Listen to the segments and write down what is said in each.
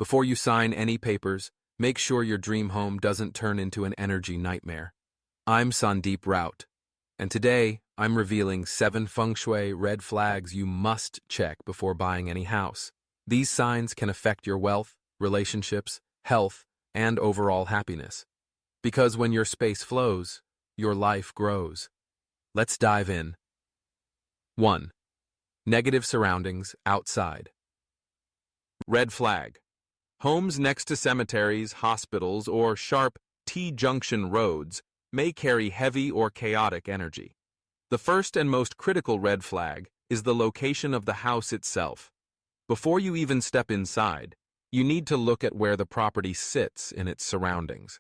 Before you sign any papers, make sure your dream home doesn't turn into an energy nightmare. I'm Sandeep Raut, and today I'm revealing 7 Feng Shui red flags you must check before buying any house. These signs can affect your wealth, relationships, health, and overall happiness. Because when your space flows, your life grows. Let's dive in. 1. Negative surroundings outside. Red flag. Homes next to cemeteries, hospitals, or sharp T-junction roads may carry heavy or chaotic energy. The first and most critical red flag is the location of the house itself. Before you even step inside, you need to look at where the property sits in its surroundings.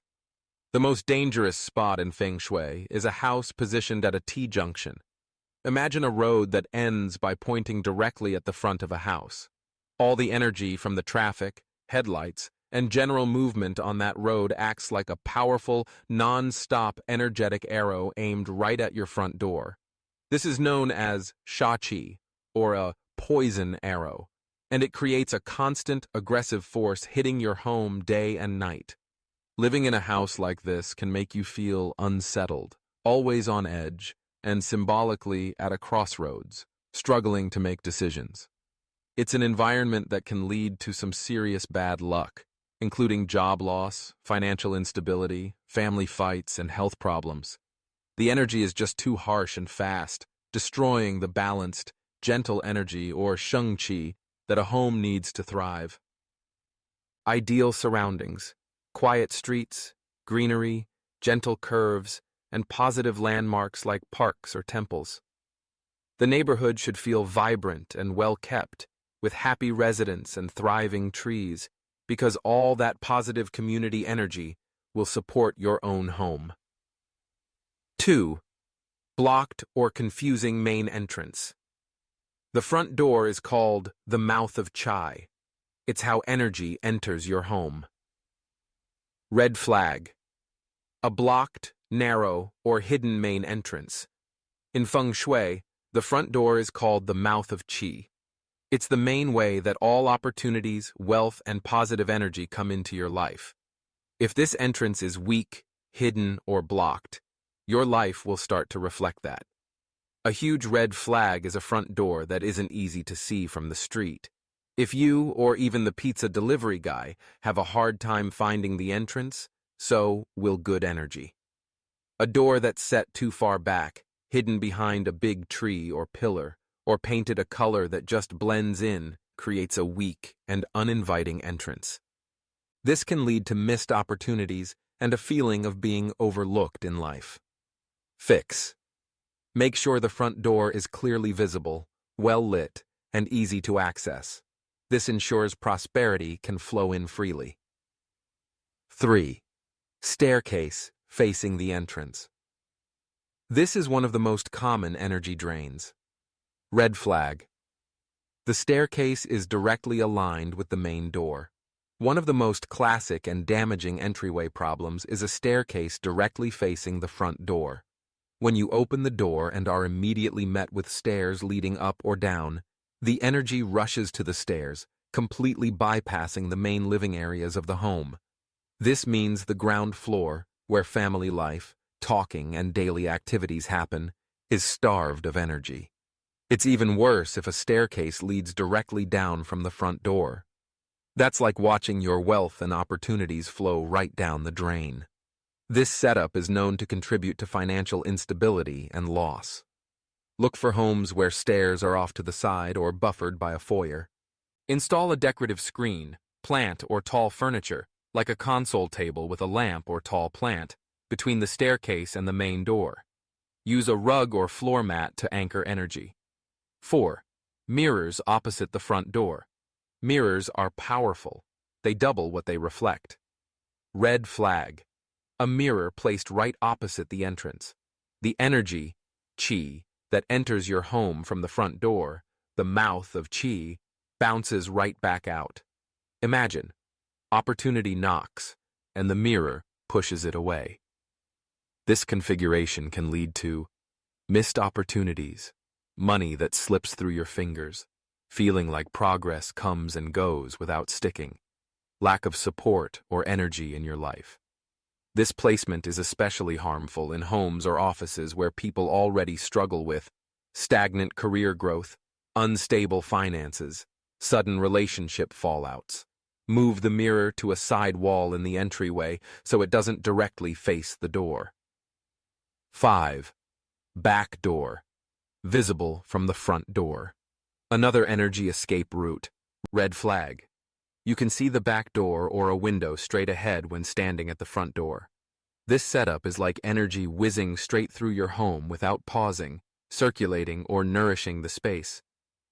The most dangerous spot in Feng Shui is a house positioned at a T-junction. Imagine a road that ends by pointing directly at the front of a house. All the energy from the traffic, headlights, and general movement on that road acts like a powerful, non-stop energetic arrow aimed right at your front door. This is known as Sha-Qi, or a poison arrow, and it creates a constant, aggressive force hitting your home day and night. Living in a house like this can make you feel unsettled, always on edge, and symbolically at a crossroads, struggling to make decisions. It's an environment that can lead to some serious bad luck, including job loss, financial instability, family fights, and health problems. The energy is just too harsh and fast, destroying the balanced, gentle energy or sheng qi that a home needs to thrive. Ideal surroundings: quiet streets, greenery, gentle curves, and positive landmarks like parks or temples. The neighborhood should feel vibrant and well-kept, with happy residents and thriving trees, because all that positive community energy will support your own home. 2. Blocked or confusing main entrance. The front door is called the mouth of Chai. It's how energy enters your home. Red flag. A blocked, narrow, or hidden main entrance. In Feng Shui, the front door is called the mouth of Qi. It's the main way that all opportunities, wealth, and positive energy come into your life. If this entrance is weak, hidden, or blocked, your life will start to reflect that. A huge red flag is a front door that isn't easy to see from the street. If you, or even the pizza delivery guy, have a hard time finding the entrance, so will good energy. A door that's set too far back, hidden behind a big tree or pillar, or painted a color that just blends in, creates a weak and uninviting entrance. This can lead to missed opportunities and a feeling of being overlooked in life. Fix. Make sure the front door is clearly visible, well lit, and easy to access. This ensures prosperity can flow in freely. 3. Staircase facing the entrance. This is one of the most common energy drains. Red flag. The staircase is directly aligned with the main door. One of the most classic and damaging entryway problems is a staircase directly facing the front door. When you open the door and are immediately met with stairs leading up or down, the energy rushes to the stairs, completely bypassing the main living areas of the home. This means the ground floor, where family life, talking, and daily activities happen, is starved of energy. It's even worse if a staircase leads directly down from the front door. That's like watching your wealth and opportunities flow right down the drain. This setup is known to contribute to financial instability and loss. Look for homes where stairs are off to the side or buffered by a foyer. Install a decorative screen, plant, or tall furniture, like a console table with a lamp or tall plant, between the staircase and the main door. Use a rug or floor mat to anchor energy. 4. Mirrors opposite the front door. Mirrors are powerful. They double what they reflect. Red flag. A mirror placed right opposite the entrance. The energy, qi, that enters your home from the front door, the mouth of qi, bounces right back out. Imagine, opportunity knocks, and the mirror pushes it away. This configuration can lead to missed opportunities, money that slips through your fingers, feeling like progress comes and goes without sticking. lack of support, or energy in your life. This placement is especially harmful in homes or offices where people already struggle with stagnant career growth, unstable finances, sudden relationship fallouts. Move the mirror to a side wall in the entryway so it doesn't directly face the door. 5. Back door. Visible from the front door. Another energy escape route. Red flag. You can see the back door or a window straight ahead when standing at the front door. This setup is like energy whizzing straight through your home without pausing, circulating, or nourishing the space.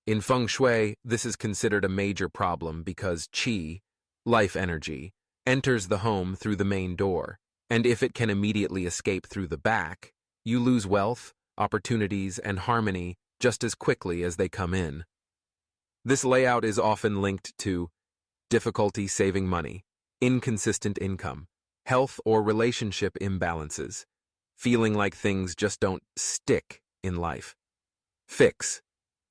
In Feng Shui, this is considered a major problem because qi, life energy, enters the home through the main door, and if it can immediately escape through the back, you lose wealth, opportunities, and harmony just as quickly as they come in. This layout is often linked to difficulty saving money, inconsistent income, health or relationship imbalances, feeling like things just don't stick in life. Fix.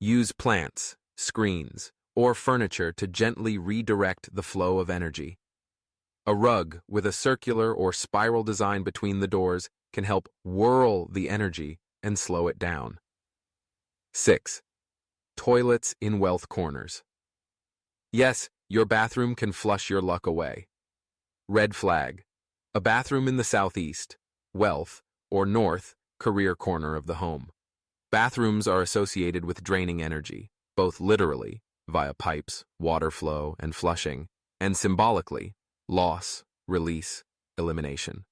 Use plants, screens, or furniture to gently redirect the flow of energy. A rug with a circular or spiral design between the doors can help whirl the energy and slow it down. 6. Toilets in wealth corners. Yes, your bathroom can flush your luck away. Red flag. A bathroom in the southeast, wealth, or north, career corner of the home. Bathrooms are associated with draining energy, both literally, via pipes, water flow, and flushing, and symbolically, loss, release, elimination.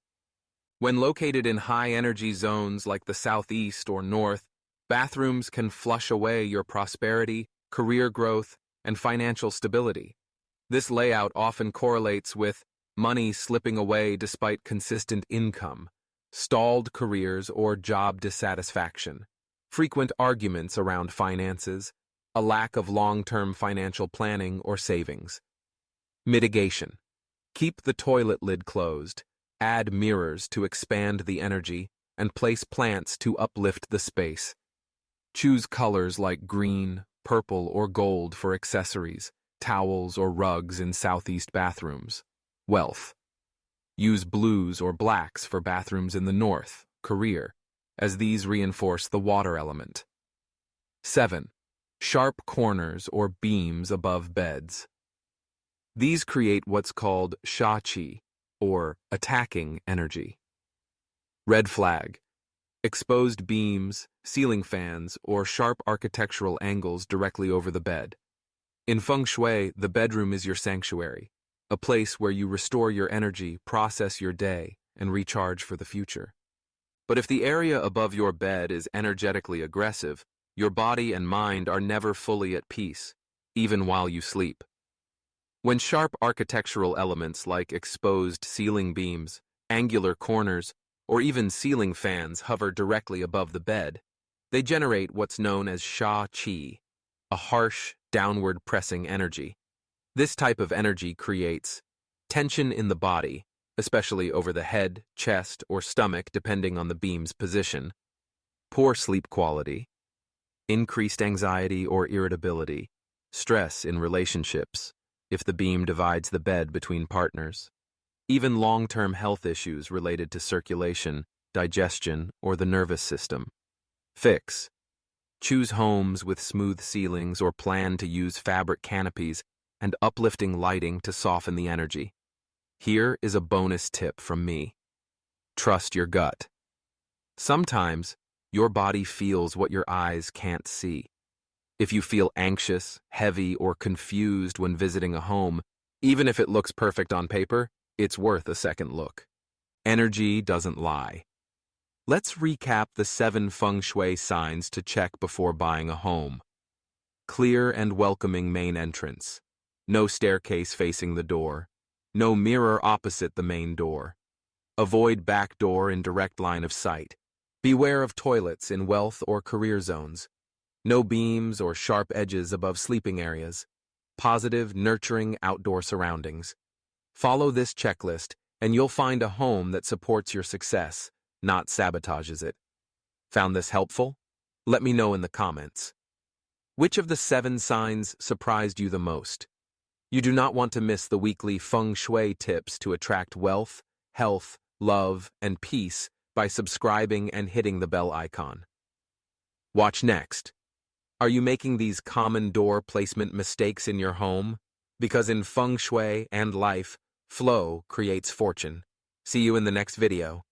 When located in high-energy zones like the southeast or north, bathrooms can flush away your prosperity, career growth, and financial stability. This layout often correlates with money slipping away despite consistent income, stalled careers, or job dissatisfaction, frequent arguments around finances, a lack of long-term financial planning or savings. Mitigation. Keep the toilet lid closed, add mirrors to expand the energy, and place plants to uplift the space. Choose colors like green, purple, or gold for accessories, towels, or rugs in southeast bathrooms. Wealth. Use blues or blacks for bathrooms in the north, career, as these reinforce the water element. 7. Sharp corners or beams above beds. These create what's called sha qi, or attacking energy. Red flag. Exposed beams, ceiling fans, or sharp architectural angles directly over the bed. In Feng Shui, the bedroom is your sanctuary, a place where you restore your energy, process your day, and recharge for the future. But if the area above your bed is energetically aggressive, your body and mind are never fully at peace, even while you sleep. When sharp architectural elements like exposed ceiling beams, angular corners, or even ceiling fans hover directly above the bed, they generate what's known as sha qi, a harsh, downward pressing energy. This type of energy creates tension in the body, especially over the head, chest, or stomach depending on the beam's position, poor sleep quality, increased anxiety or irritability, stress in relationships, if the beam divides the bed between partners, even long-term health issues related to circulation, digestion, or the nervous system. Fix. Choose homes with smooth ceilings or plan to use fabric canopies and uplifting lighting to soften the energy. Here is a bonus tip from me. Trust your gut. Sometimes, your body feels what your eyes can't see. If you feel anxious, heavy, or confused when visiting a home, even if it looks perfect on paper, it's worth a second look. Energy doesn't lie. Let's recap the 7 Feng Shui signs to check before buying a home. Clear and welcoming main entrance. No staircase facing the door. No mirror opposite the main door. Avoid back door in direct line of sight. Beware of toilets in wealth or career zones. No beams or sharp edges above sleeping areas. Positive, nurturing outdoor surroundings. Follow this checklist, and you'll find a home that supports your success, not sabotages it. Found this helpful? Let me know in the comments. Which of the 7 signs surprised you the most? You do not want to miss the weekly Feng Shui tips to attract wealth, health, love, and peace by subscribing and hitting the bell icon. Watch next. Are you making these common door placement mistakes in your home? Because in Feng Shui and life, flow creates fortune. See you in the next video.